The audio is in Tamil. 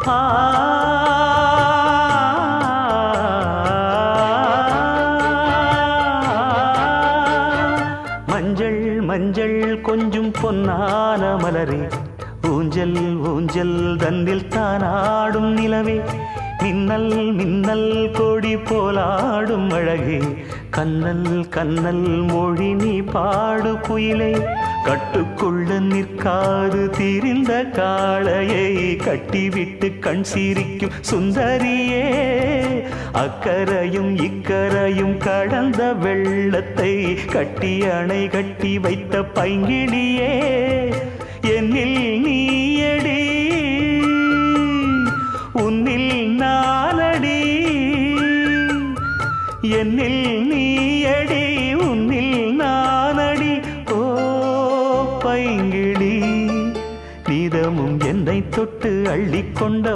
ஆ மஞ்சள் மஞ்சள் கொஞ்சம் பொன்னான மலரே, ஊஞ்சல் ஊஞ்சல் தந்தில் தானாடும் நிலவே, மின்னல் மின்னல் கொடி போலாடும் அழகே, கண்ணல் கண்ணல் மொழி நீ பாடு குயிலே, கட்டுக்குள்ள நிற்காது திரிந்த காளையை கட்டிவிட்டு கண் சிரிக்கும் சுந்தரியே, அக்கரையும் இக்கரையும் கடந்த வெள்ளத்தை கட்டி அணை கட்டி வைத்த பைங்கிளியே, என்னில் நீயடி உன்னில் நானடி, என்னில் நீயடி உன்னில் நானடி. ஓ பைங்கிளி, நீதமும் என்னை தொட்டு அள்ளிக்கொண்ட